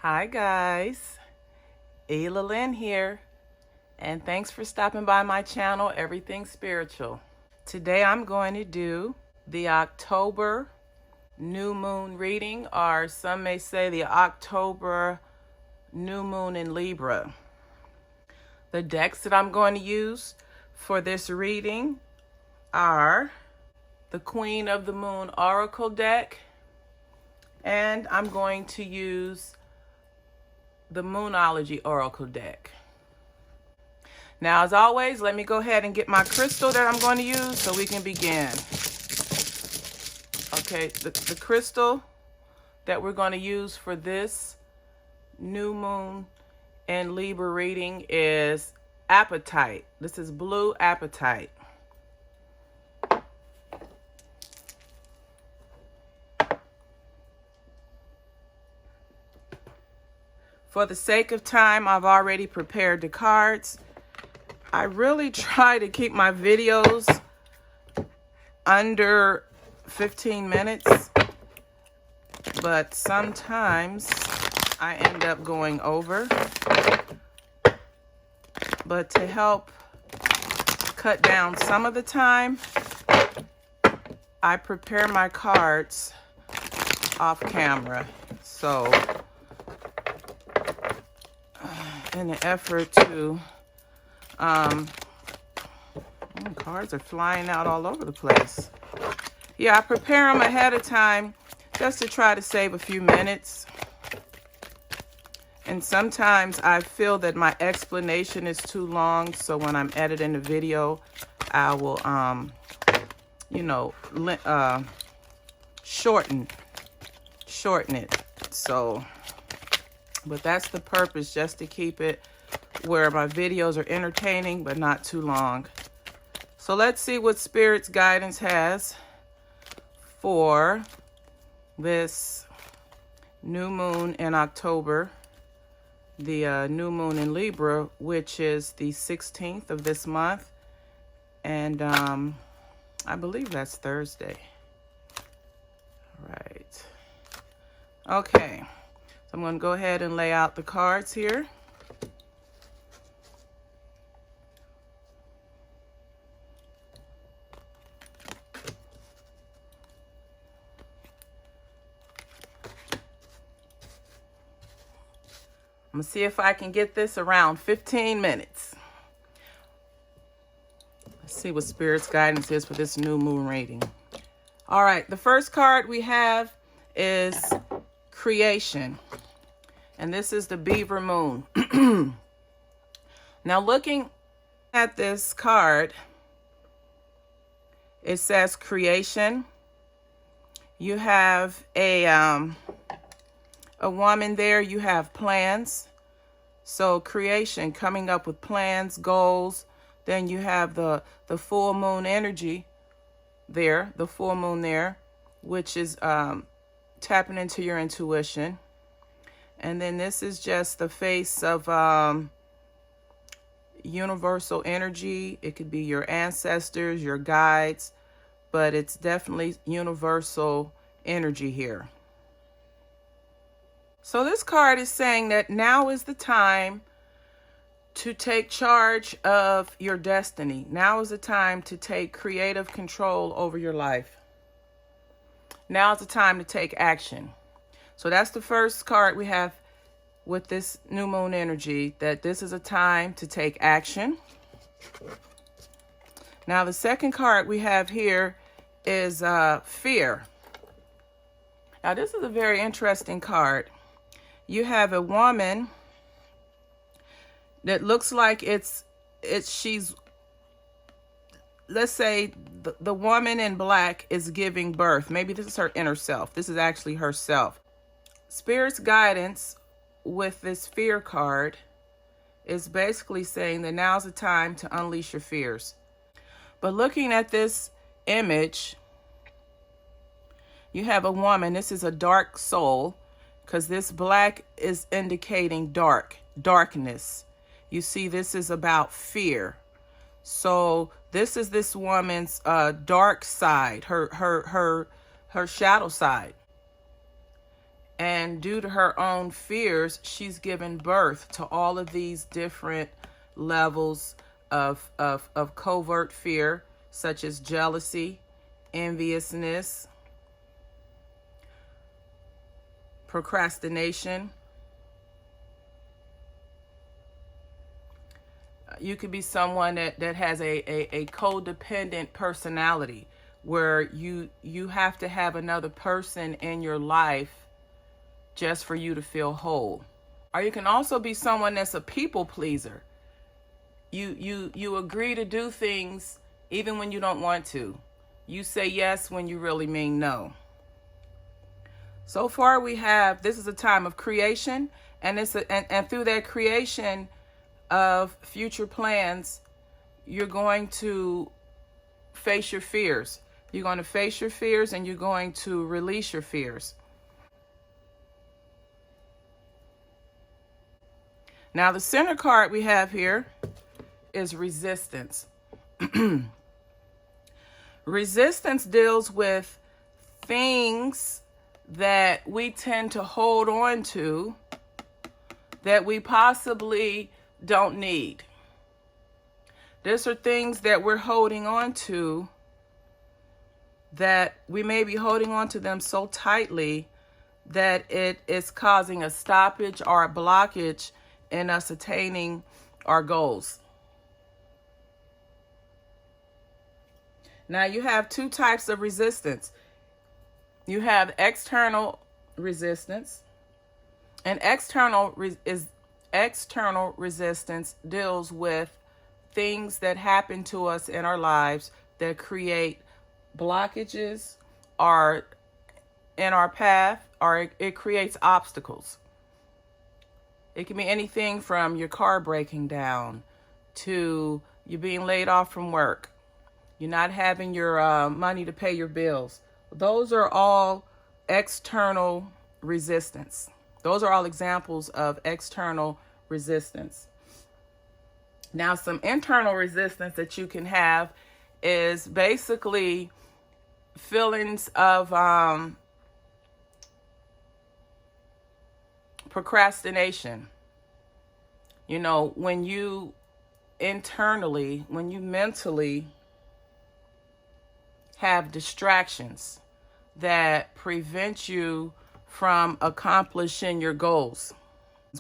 Hi guys, Lynn here, and thanks for stopping by my channel, Everything Spiritual. Today I'm going to do the October new moon reading, or some may say the October new moon in Libra. The decks that I'm going to use for this reading are the Queen of the Moon Oracle deck, and I'm going to use the Moonology Oracle deck. Now, as always, let me go ahead and get my crystal that I'm going to use so we can begin. Okay, the crystal that we're going to use for this new moon and Libra reading is apatite. This is blue apatite. For the sake of time, I've already prepared the cards. I really try to keep my videos under 15 minutes, but sometimes I end up going over. But to help cut down some of the time, I prepare my cards off camera. So in an effort to, cards are flying out all over the place. Yeah, I prepare them ahead of time just to try to save a few minutes. And sometimes I feel that my explanation is too long, so when I'm editing the video, I will, shorten it. So, but that's the purpose, just to keep it where my videos are entertaining but not too long. So let's see what Spirit's guidance has for this new moon in October, the new moon in Libra, which is the 16th of this month, and I believe that's Thursday. Right. Okay. So I'm going to go ahead and lay out the cards here. I'm going to see if I can get this around 15 minutes. Let's see what Spirit's guidance is for this new moon reading. All right, the first card we have is Creation. And this is the Beaver Moon. Now, looking at this card, it says creation. You have a woman there. You have plans. So creation, coming up with plans, goals. Then you have the full moon energy there, the full moon there, which is tapping into your intuition. And then this is just the face of universal energy. It could be your ancestors, your guides, but it's definitely universal energy here. So this card is saying that now is the time to take charge of your destiny. Now is the time to take creative control over your life. Now is the time to take action. So that's the first card we have with this new moon energy, that this is a time to take action. Now the second card we have here is fear. Now this is a very interesting card. You have a woman that looks like she's, let's say the woman in black is giving birth. Maybe this is her inner self. This is actually herself. Spirit's guidance with this fear card is basically saying that now's the time to unleash your fears. But looking at this image, you have a woman. This is a dark soul, because this black is indicating darkness. You see, this is about fear. So this is this woman's dark side, her shadow side. And due to her own fears, she's given birth to all of these different levels of covert fear, such as jealousy, enviousness, procrastination. You could be someone that has a codependent personality, where you have to have another person in your life just for you to feel whole. Or you can also be someone that's a people pleaser. You agree to do things even when you don't want to. You say yes when you really mean no. So far we have, this is a time of creation, and through that creation of future plans, you're going to face your fears. You're going to face your fears, and you're going to release your fears. Now, the center card we have here is resistance. Resistance deals with things that we tend to hold on to that we possibly don't need. These are things that we're holding on to, that we may be holding on to them so tightly that it is causing a stoppage or a blockage in us attaining our goals. Now, you have two types of resistance. You have external resistance, and external resistance deals with things that happen to us in our lives that create blockages or in our path, or it creates obstacles. It can be anything from your car breaking down to you being laid off from work, you're not having your money to pay your bills. Those are all external resistance. Those are all examples of external resistance. Now, some internal resistance that you can have is basically feelings of procrastination. You know, when you mentally have distractions that prevent you from accomplishing your goals.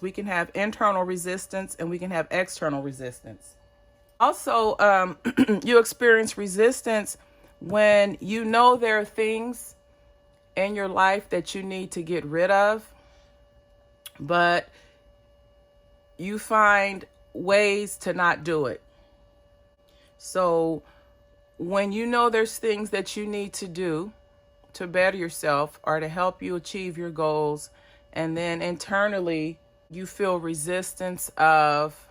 We can have internal resistance and we can have external resistance. Also, you experience resistance when you know there are things in your life that you need to get rid of, but you find ways to not do it. So when you know there's things that you need to do to better yourself or to help you achieve your goals, and then internally you feel resistance of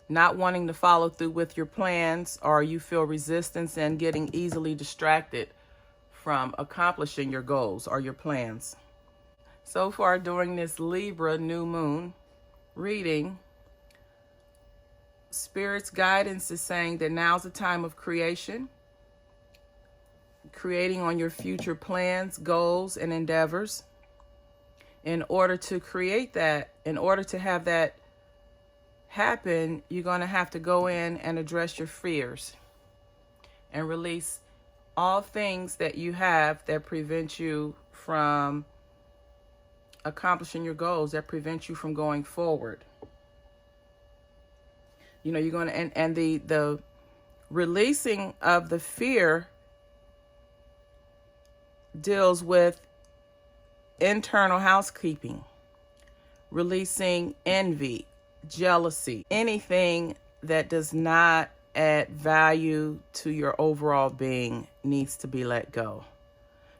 not wanting to follow through with your plans, or you feel resistance and getting easily distracted from accomplishing your goals or your plans. So far during this Libra new moon reading, Spirit's guidance is saying that now's the time of creation, creating on your future plans, goals, and endeavors. In order to create that, in order to have that happen, you're going to have to go in and address your fears and release all things that you have that prevent you from accomplishing your goals, that prevent you from going forward. You know, you're going to, and the releasing of the fear deals with internal housekeeping, releasing envy, jealousy, anything that does not add value to your overall being needs to be let go.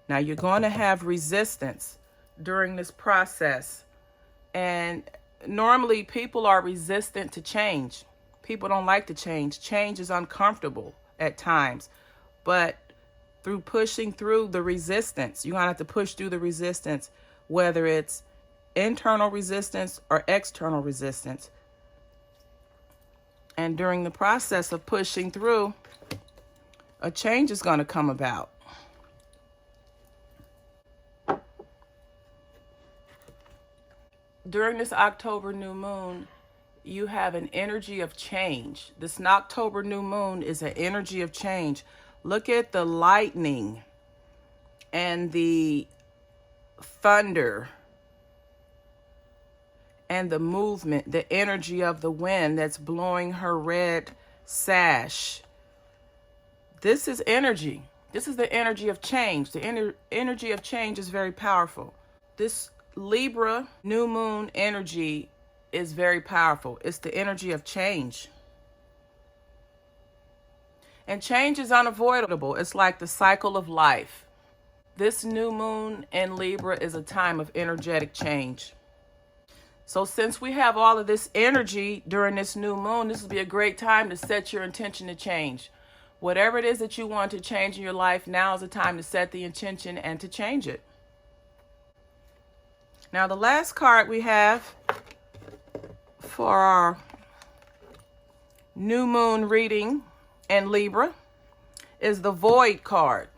Now, you're going to have resistance during this process, and normally people are resistant to change. People don't like to change. Change is uncomfortable at times, but through pushing through the resistance, you're going to have to push through the resistance, whether it's internal resistance or external resistance. And during the process of pushing through, a change is going to come about. during this October new moon, you have an energy of change. This October new moon is an energy of change. Look at the lightning and the thunder and the movement, the energy of the wind that's blowing her red sash. This is energy. This is the energy of change. The energy of change is very powerful. This Libra new moon energy is very powerful. It's the energy of change. And change is unavoidable. It's like the cycle of life. This new moon in Libra is a time of energetic change. So since we have all of this energy during this new moon, this would be a great time to set your intention to change. Whatever it is that you want to change in your life, now is the time to set the intention and to change it. Now, the last card we have for our new moon reading in Libra is the Void card.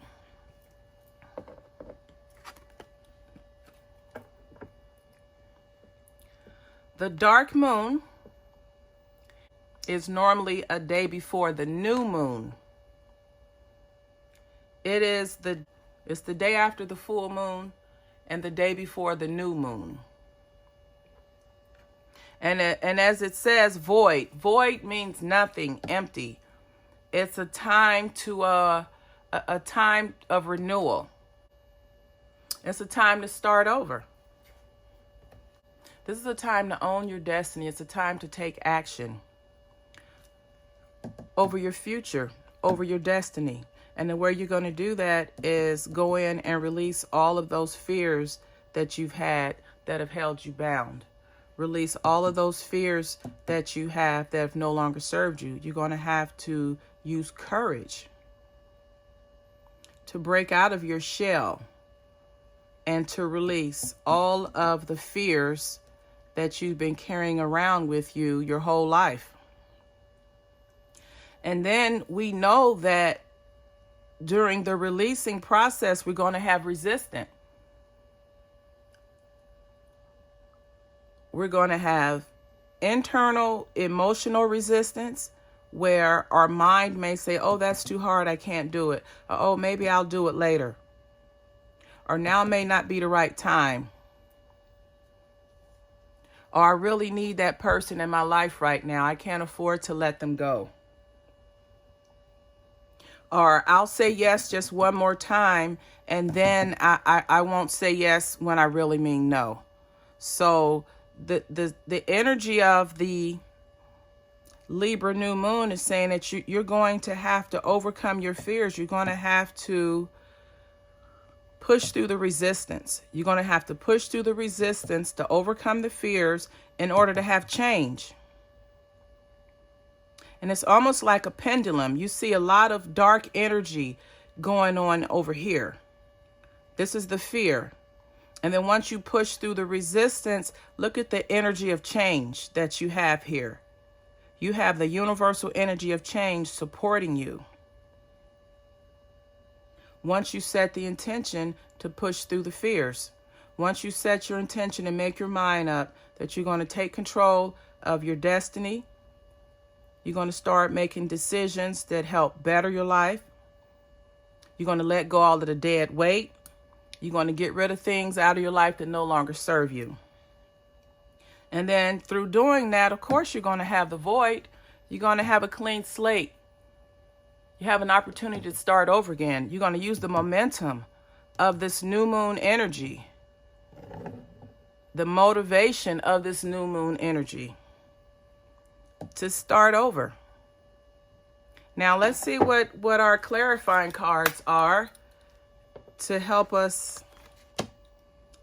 The dark moon is normally a day before the new moon. It's the day after the full moon and the day before the new moon. And as it says, void. Void means nothing, empty. It's a time to a time of renewal. It's a time to start over. This is a time to own your destiny. It's a time to take action over your future, over your destiny. And the way you're going to do that is go in and release all of those fears that you've had that have held you bound. Release all of those fears that you have that have no longer served you. You're going to have to use courage to break out of your shell and to release all of the fears that you've been carrying around with you your whole life. And then we know that during the releasing process, we're going to have resistance. We're going to have internal emotional resistance where our mind may say, oh, that's too hard, I can't do it. Or, oh, maybe I'll do it later. Or now may not be the right time. Or I really need that person in my life right now. I can't afford to let them go. Or I'll say yes just one more time, and then I won't say yes when I really mean no. So the energy of the Libra new moon is saying that you're going to have to overcome your fears. You're going to have to push through the resistance. You're going to have to push through the resistance to overcome the fears in order to have change. And it's almost like a pendulum. You see a lot of dark energy going on over here. This is the fear. And then once you push through the resistance, look at the energy of change that you have here. You have the universal energy of change supporting you. Once you set the intention to push through the fears, once you set your intention and make your mind up that you're going to take control of your destiny, you're going to start making decisions that help better your life. You're going to let go all of the dead weight. You're going to get rid of things out of your life that no longer serve you. And then through doing that, of course, you're going to have the void. You're going to have a clean slate. You have an opportunity to start over again. You're going to use the momentum of this new moon energy, the motivation of this new moon energy to start over. Now let's see what our clarifying cards are to help us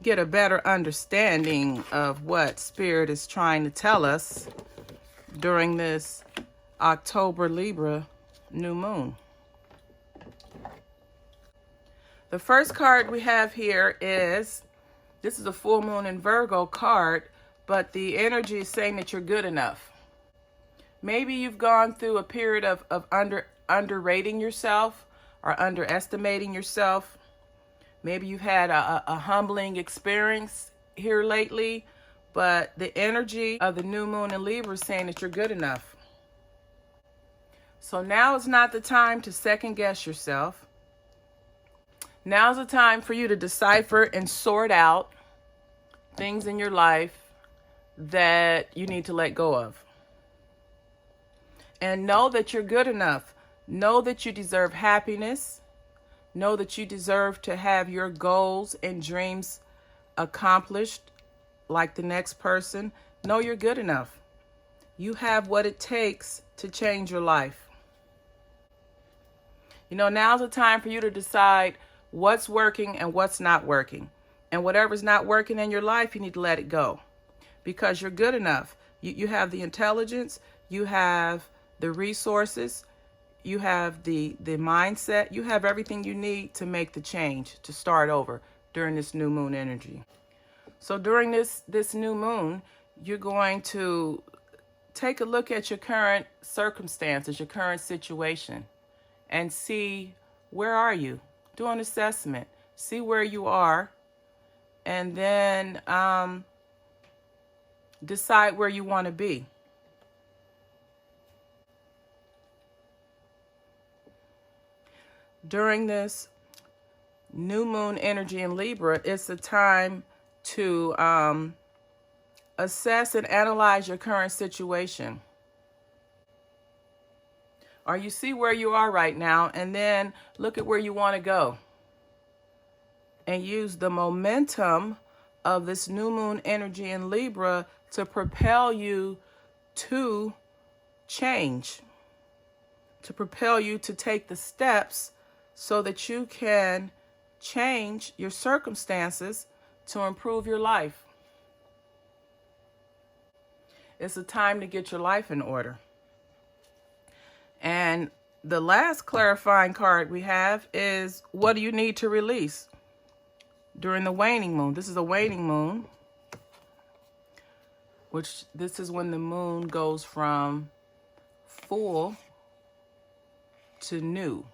get a better understanding of what Spirit is trying to tell us during this October Libra new moon. The first card we have here is, this is a full moon in Virgo card, but the energy is saying that you're good enough. Maybe you've gone through a period of underrating yourself or underestimating yourself. Maybe you've had a humbling experience here lately, But the energy of the new moon in Libra is saying that you're good enough. So now is not the time to second guess yourself. Now's the time for you to decipher and sort out things in your life that you need to let go of. And know that you're good enough. Know that you deserve happiness. Know that you deserve to have your goals and dreams accomplished like the next person. Know you're good enough. You have what it takes to change your life. You know, now's the time for you to decide what's working and what's not working. And whatever's not working in your life, you need to let it go. Because you're good enough. You have the intelligence. You have the resources. You have the mindset. You have everything you need to make the change, to start over during this new moon energy. So during this new moon, you're going to take a look at your current circumstances, your current situation, and see, where are you? Do an assessment. See where you are, and then decide where you want to be. During this new moon energy in Libra, it's a time to assess and analyze your current situation. Or you see where you are right now, and then look at where you want to go. And use the momentum of this new moon energy in Libra to propel you to change, to propel you to take the steps so that you can change your circumstances to improve your life. It's a time to get your life in order. And the last clarifying card we have is, what do you need to release during the waning moon? This is a waning moon, which this is when the moon goes from full to new,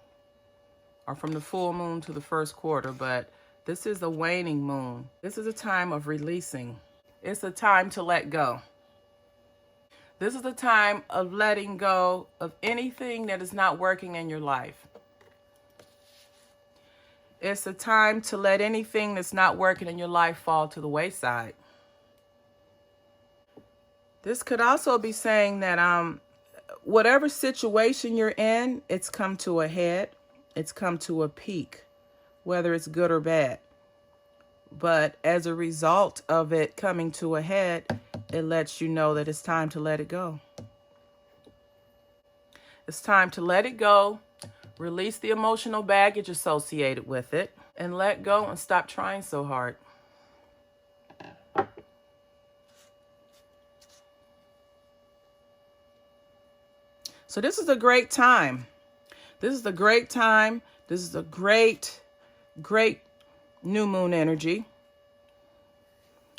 or from the full moon to the first quarter, but this is a waning moon. This is a time of releasing. It's a time to let go. This is a time of letting go of anything that is not working in your life. It's a time to let anything that's not working in your life fall to the wayside. This could also be saying that whatever situation you're in, it's come to a head. It's come to a peak, whether it's good or bad. But as a result of it coming to a head, it lets you know that it's time to let it go. It's time to let it go, release the emotional baggage associated with it, and let go and stop trying so hard. So this is a great time. This is a great time. This is a great new moon energy.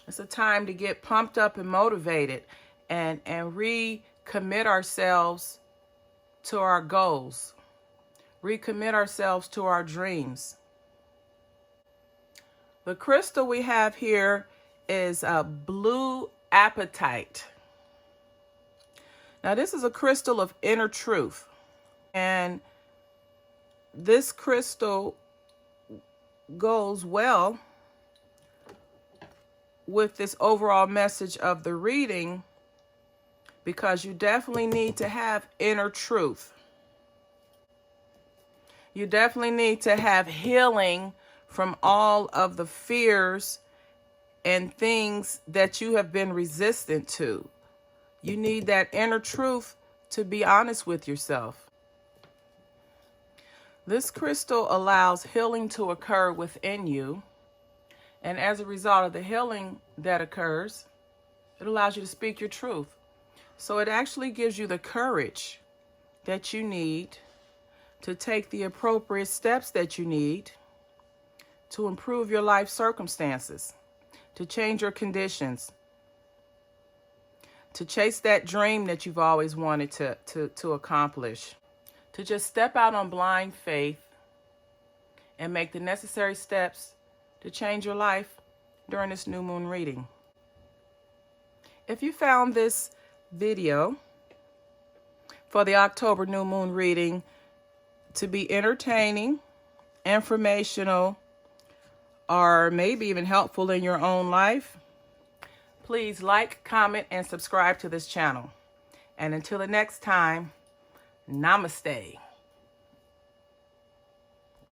It's a time to get pumped up and motivated and recommit ourselves to our goals. Recommit ourselves to our dreams. The crystal we have here is a blue apatite. Now this is a crystal of inner truth. And this crystal goes well with this overall message of the reading, because you definitely need to have inner truth. You definitely need to have healing from all of the fears and things that you have been resistant to. You need that inner truth to be honest with yourself. This crystal allows healing to occur within you. And as a result of the healing that occurs, it allows you to speak your truth. So it actually gives you the courage that you need to take the appropriate steps that you need to improve your life circumstances, to change your conditions, to chase that dream that you've always wanted to accomplish, to just step out on blind faith and make the necessary steps to change your life during this new moon reading. If you found this video for the October new moon reading to be entertaining, informational, or maybe even helpful in your own life, please like, comment, and subscribe to this channel. And until the next time, namaste.